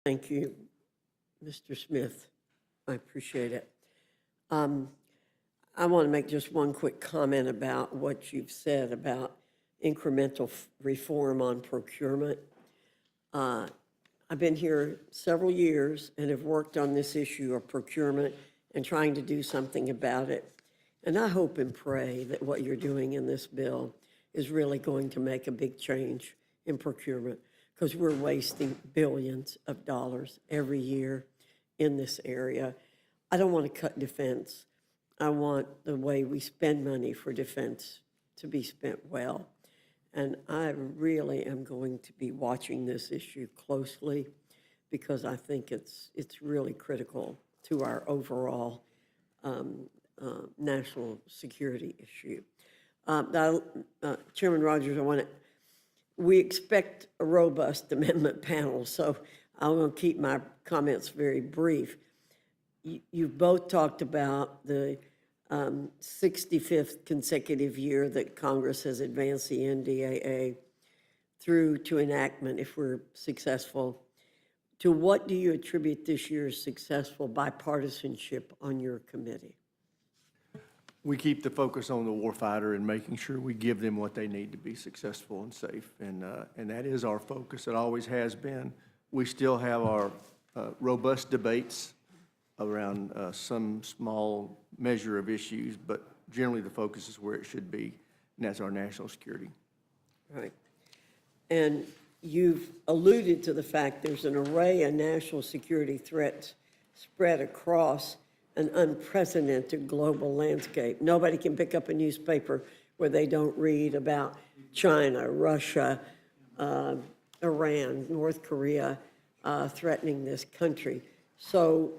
Thank you, Mr. Smith. I appreciate it. I want to make just one quick comment about what you've said about incremental reform on procurement. I've been here several years and have worked on this issue of procurement and trying to do something about it. And I hope and pray that what you're doing in this bill is really going to make a big change in procurement, because we're wasting billions of dollars every year in this area. I don't want to cut defense. I want the way we spend money for defense to be spent well. And I really am going to be watching this issue closely, because I think it's really critical to our overall national security issue. Chairman Rogers, we expect a robust amendment panel, so I'm going to keep my comments very brief. You've both talked about the 65th consecutive year that Congress has advanced the NDAA through to enactment, if we're successful. To what do you attribute this year's successful bipartisanship on your committee? We keep the focus on the warfighter and making sure we give them what they need to be successful and safe, and that is our focus. It always has been. We still have our robust debates around some small measure of issues, but generally the focus is where it should be, and that's our national security. Right. And you've alluded to the fact there's an array of national security threats spread across an unprecedented global landscape. Nobody can pick up a newspaper where they don't read about China, Russia, Iran, North Korea threatening this country. So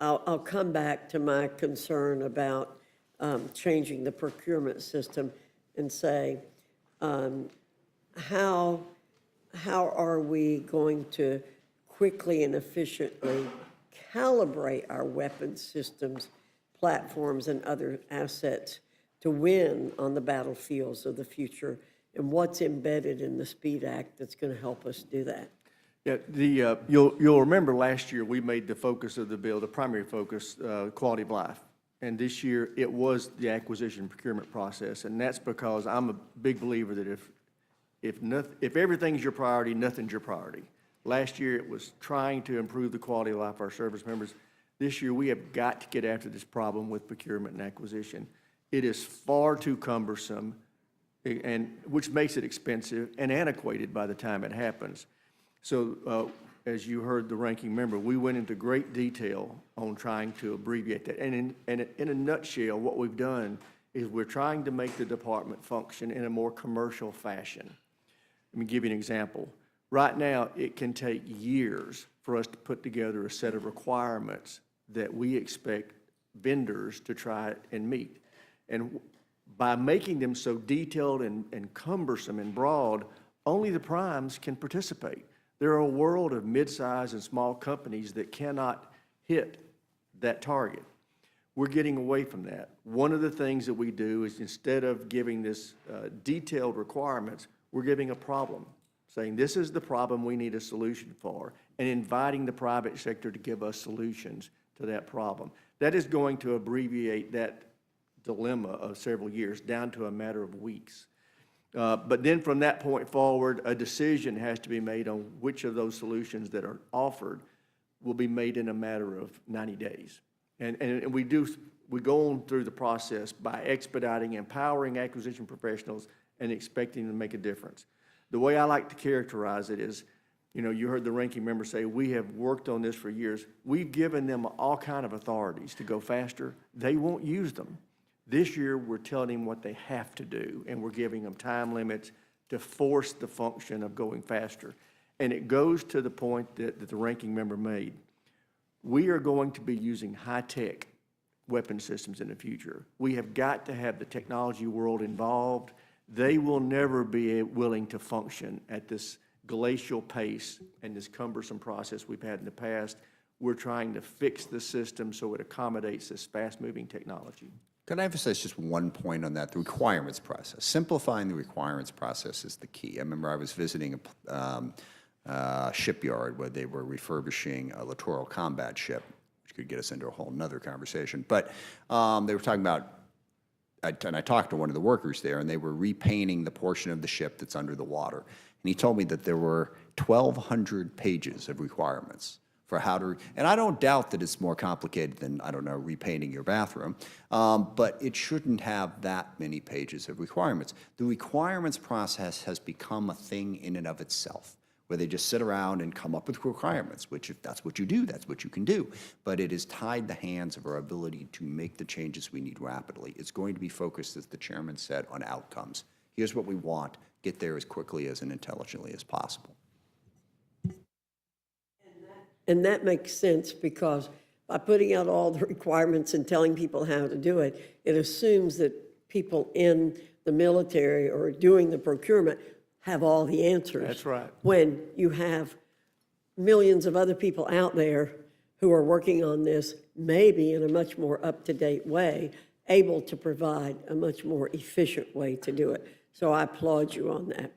I'll come back to my concern about changing the procurement system and say, how are we going to quickly and efficiently calibrate our weapons systems, platforms, and other assets to win on the battlefields of the future, and what's embedded in the SPEED Act that's going to help us do that? Yeah, you'll remember last year we made the focus of the bill, the primary focus, quality of life. And this year it was the acquisition procurement process, and that's because I'm a big believer that if everything's your priority, nothing's your priority. Last year it was trying to improve the quality of life of our service members. This year we have got to get after this problem with procurement and acquisition. It is far too cumbersome, and which makes it expensive and antiquated by the time it happens. So as you heard the ranking member, we went into great detail on trying to abbreviate that. And in a nutshell, what we've done is we're trying to make the department function in a more commercial fashion. Let me give you an example. Right now, it can take years for us to put together a set of requirements that we expect vendors to try and meet. And by making them so detailed and cumbersome and broad, only the primes can participate. There are a world of mid-size and small companies that cannot hit that target. We're getting away from that. One of the things that we do is, instead of giving this detailed requirements, we're giving a problem, saying this is the problem we need a solution for, and inviting the private sector to give us solutions to that problem. That is going to abbreviate that dilemma of several years down to a matter of weeks. But then from that point forward, a decision has to be made on which of those solutions that are offered will be made in a matter of 90 days. And we go on through the process by expediting, empowering acquisition professionals, and expecting them to make a difference. The way I like to characterize it is, you heard the ranking member say, we have worked on this for years. We've given them all kind of authorities to go faster. They won't use them. This year, we're telling them what they have to do, and we're giving them time limits to force the function of going faster. And it goes to the point that the ranking member made. We are going to be using high-tech weapon systems in the future. We have got to have the technology world involved. They will never be willing to function at this glacial pace and this cumbersome process we've had in the past. We're trying to fix the system so it accommodates this fast-moving technology. Can I emphasize just one point on that, the requirements process? Simplifying the requirements process is the key. I remember I was visiting shipyard where they were refurbishing a littoral combat ship, which could get us into a whole nother conversation. But they were talking about, and I talked to one of the workers there, and they were repainting the portion of the ship that's under the water. And he told me that there were 1,200 pages of requirements for how to, and I don't doubt that it's more complicated than, I don't know, repainting your bathroom, but it shouldn't have that many pages of requirements. The requirements process has become a thing in and of itself, where they just sit around and come up with requirements, which if that's what you do, that's what you can do. But it has tied the hands of our ability to make the changes we need rapidly. It's going to be focused, as the chairman said, on outcomes. Here's what we want, get there as quickly as and intelligently as possible. And that makes sense because by putting out all the requirements and telling people how to do it, it assumes that people in the military or doing the procurement have all the answers. That's right. When you have millions of other people out there who are working on this, maybe in a much more up-to-date way, able to provide a much more efficient way to do it. So I applaud you on that.